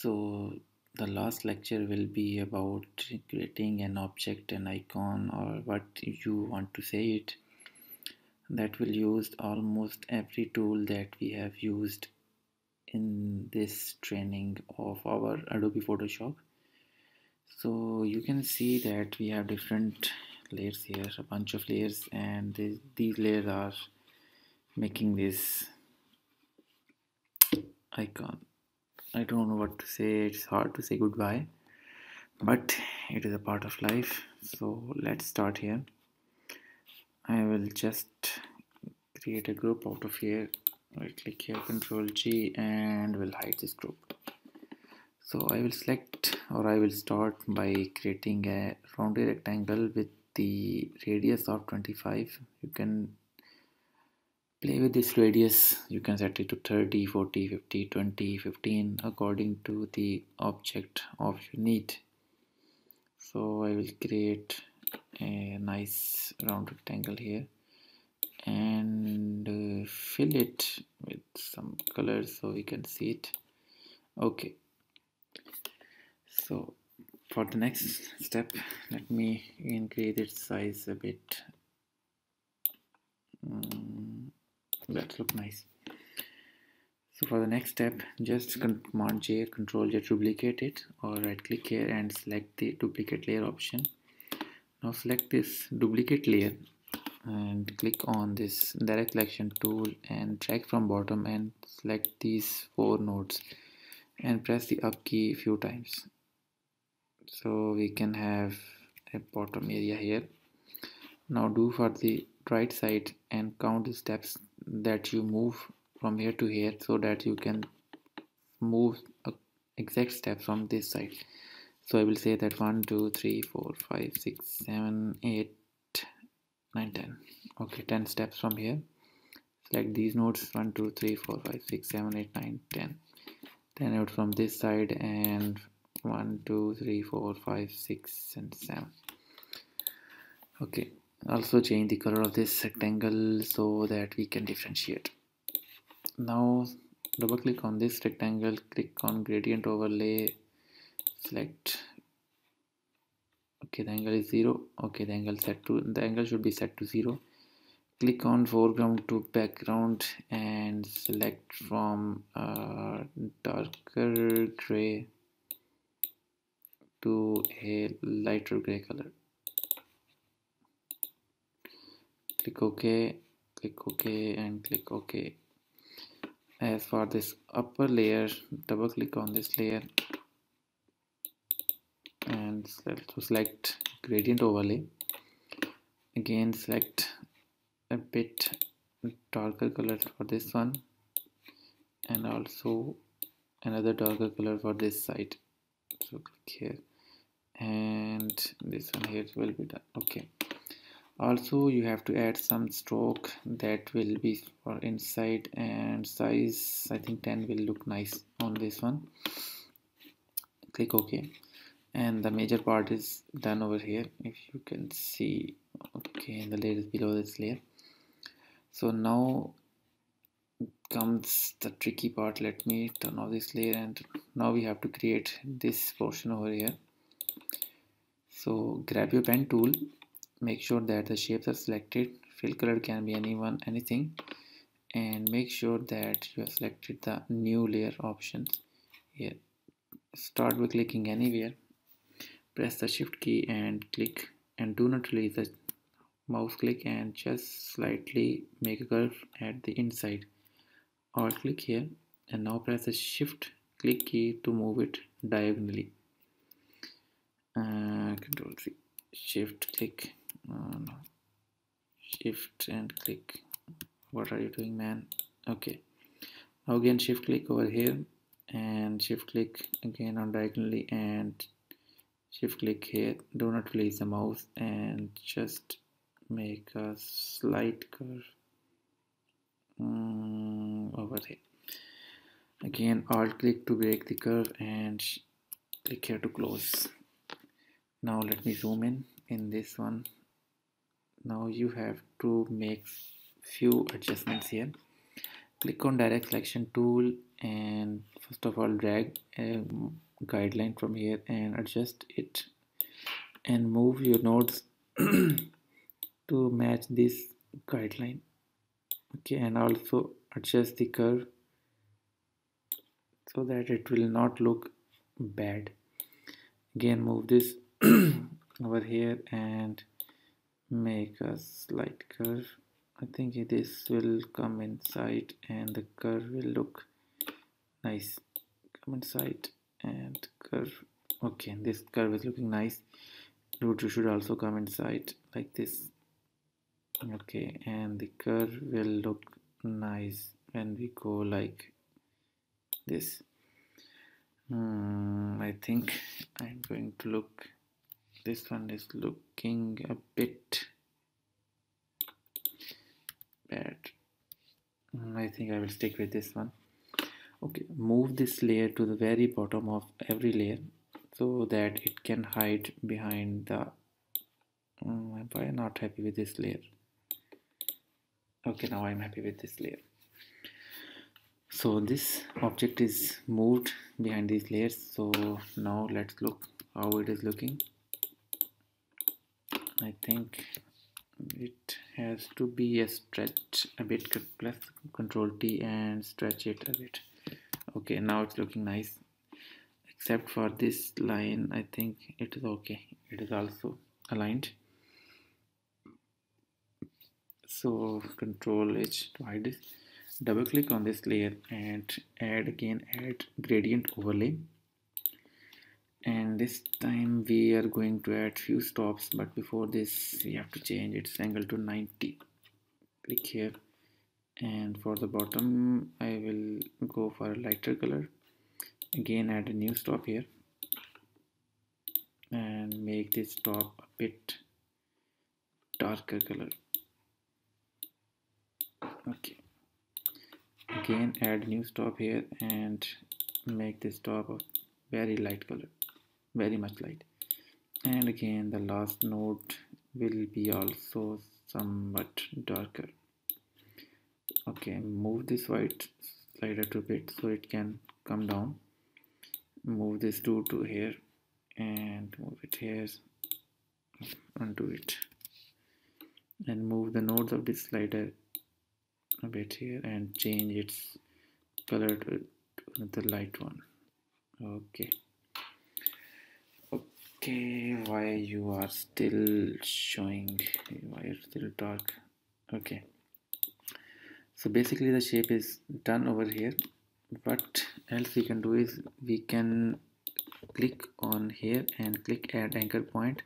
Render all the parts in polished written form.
So the last lecture will be about creating an object, an icon, or what you want to say it, that will use almost every tool that we have used in this training of our Adobe Photoshop. So you can see that we have different layers here, a bunch of layers, and these layers are making this icon. I don't know what to say, it's hard to say goodbye, but it is a part of life. So let's start here. I will just create a group out of here. Right click here, Control G, and will hide this group. So I will select, or I will start by creating a rounded rectangle with the radius of 25. You can play with this radius. You can set it to 30, 40, 50, 20, 15 according to the object of your need. So I will create a nice round rectangle here and fill it with some colors so we can see it. Okay, so for the next step, let me increase its size a bit. That look nice. So for the next step, just Command J, Control J to duplicate it, or right click here and select the duplicate layer option. Now select this duplicate layer and click on this direct selection tool and drag from bottom and select these 4 nodes and press the up key a few times. So we can have a bottom area here. Now do for the right side and count the steps that you move from here to here so that you can move a exact step from this side. So I will say that 1 2 3 4 5 6 7 8 9 10. Okay, 10 steps from here. Select these nodes 1 2 3 4 5 6 7 8 9 10. Then out from this side and 1 2 3 4 5 6 and 7. Okay, also change the color of this rectangle so that we can differentiate. Now double click on this rectangle, click on gradient overlay, select. Okay, the angle is 0. Okay, the angle should be set to 0. Click on foreground to background and select from darker gray to a lighter gray color. Click OK, and click OK. As for this upper layer, double click on this layer and select gradient overlay. Again select a bit darker color for this one and also another darker color for this side. So click here and this one here will be done. Okay, also you have to add some stroke that will be for inside, and size I think 10 will look nice on this one. Click OK, and the major part is done over here, if you can see. Okay, the layer is below this layer. So now comes the tricky part. Let me turn off this layer, and now we have to create this portion over here. So grab your pen tool, make sure that the shapes are selected. Fill color can be anything, and make sure that you have selected the new layer options here. Start by clicking anywhere, press the shift key and click, and do not release the mouse click, and just slightly make a curve at the inside. Alt click here and now press the shift click key to move it diagonally. Control C, shift click, no. Shift and click. What are you doing, man? Okay, now again shift click over here and shift click again on diagonally and shift click here. Do not release the mouse and just make a slight curve over here. Again alt click to break the curve and click here to close. Now let me zoom in this one. Now you have to make few adjustments here. Click on direct selection tool and First of all, drag a guideline from here and adjust it and move your nodes to match this guideline. Okay, and also adjust the curve so that it will not look bad. Again, move this over here and make a slight curve. I think this will come inside and the curve will look nice. Come inside and curve. Okay, this curve is looking nice. Root should also come inside like this. Okay, and the curve will look nice when we go like this. I think I'm going to look, this one is looking a bit bad. I think I will stick with this one. Okay, move this layer to the very bottom of every layer so that it can hide behind the why am I not happy with this layer? Okay, now I'm happy with this layer. So this object is moved behind these layers. So now let's look how it is looking. I think it has to be a stretch a bit. Press Control T and stretch it a bit. Okay, now it's looking nice, except for this line. I think it is okay. It is also aligned. So Control H to hide this. Double click on this layer and add gradient overlay, and this time we are going to add few stops, but before this we have to change its angle to 90. Click here, and for the bottom I will go for a lighter color. Again, add a new stop here and make this top a bit darker color. Okay, again add new stop here and make this top a very light color, very much light. And again the last node will be also somewhat darker. Okay, move this white slider to a bit so it can come down. Move this to here and move it here, undo it, and move the nodes of this slider a bit here and change its color to the light one. Okay, why you are still showing, why you're still dark? Okay, so basically the shape is done over here. What else we can do is we can click on here and click add anchor point,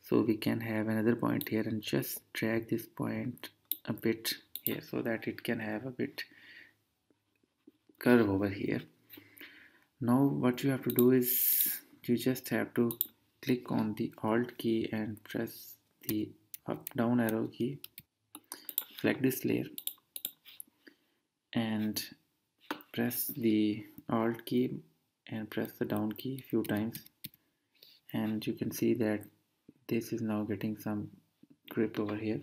so we can have another point here and just drag this point a bit here so that it can have a bit curve over here. Now what you have to do is you just have to click on the Alt key and press the up down arrow key, select this layer and press the Alt key and press the down key a few times, and you can see that this is now getting some grip over here.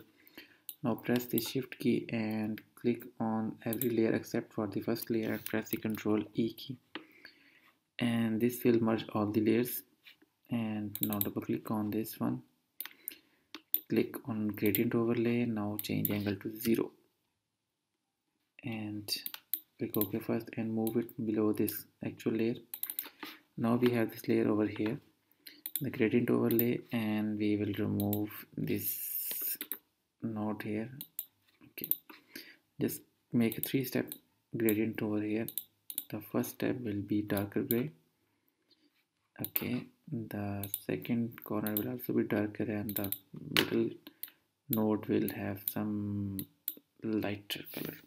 Now press the Shift key and click on every layer except for the first layer and press the Control E key, and this will merge all the layers. And now double click on this one, click on gradient overlay, now change angle to 0 and click OK first and move it below this actual layer. Now we have this layer over here, the gradient overlay, and we will remove this node here. Okay, just make a 3-step gradient over here. The first step will be darker gray. Okay, the second corner will also be darker and the middle node will have some lighter color.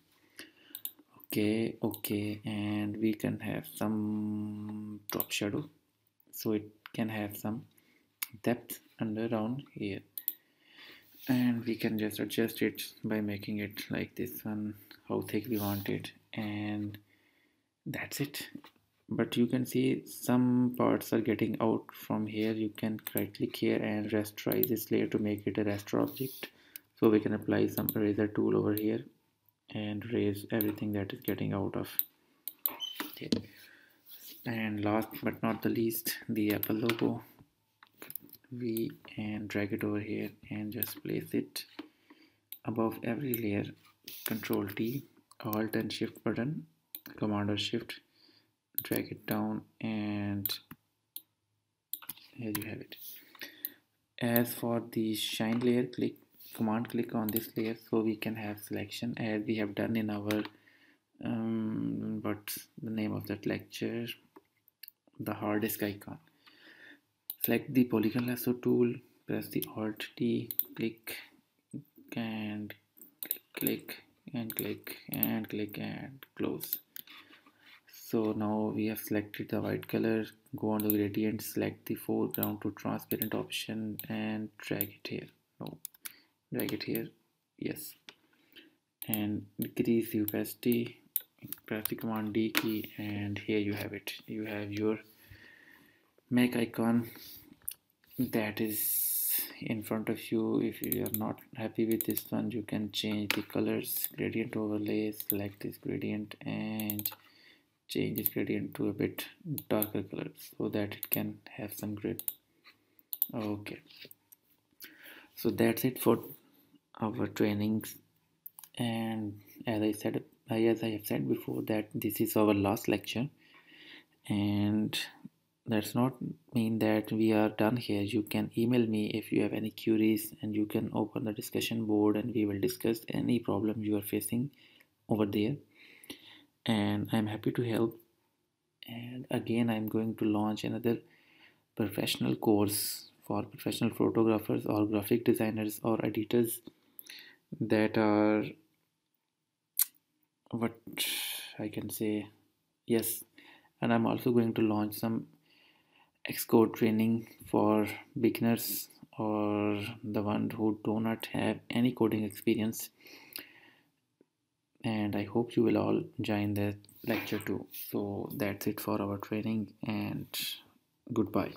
Okay, and we can have some drop shadow so it can have some depth around here, and we can just adjust it by making it like this one, how thick we want it, and that's it. But you can see some parts are getting out from here. You can right click here and rasterize this layer to make it a raster object, so we can apply some eraser tool over here and erase everything that is getting out of it. And last but not the least, the Apple logo. V and drag it over here and just place it above every layer. Control T, Alt and Shift button, Command or Shift, drag it down, and here you have it. As for the shine layer, command click on this layer so we can have selection as we have done in our what's the name of that lecture, the hard disk icon. Select the polygon lasso tool, press the Alt T, click and click and click and click and close. So now we have selected the white color. Go on the gradient, select the foreground to transparent option and drag it here. No, drag it here. Yes, and increase the opacity. Press the command D key, and here you have it. You have your Mac icon that is in front of you. If you are not happy with this one, you can change the colors. Gradient overlay, select this gradient and change this gradient to a bit darker color so that it can have some grid. Okay, so that's it for our trainings. And as I have said before, that this is our last lecture, and that's not mean that we are done here. You can email me if you have any queries, and you can open the discussion board and we will discuss any problem you are facing over there, and I'm happy to help. And again, I'm going to launch another professional course for professional photographers or graphic designers or editors that are, what I can say, yes. And I'm also going to launch some Xcode training for beginners or the one who do not have any coding experience. And I hope you will all join the lecture too. So that's it for our training, and goodbye.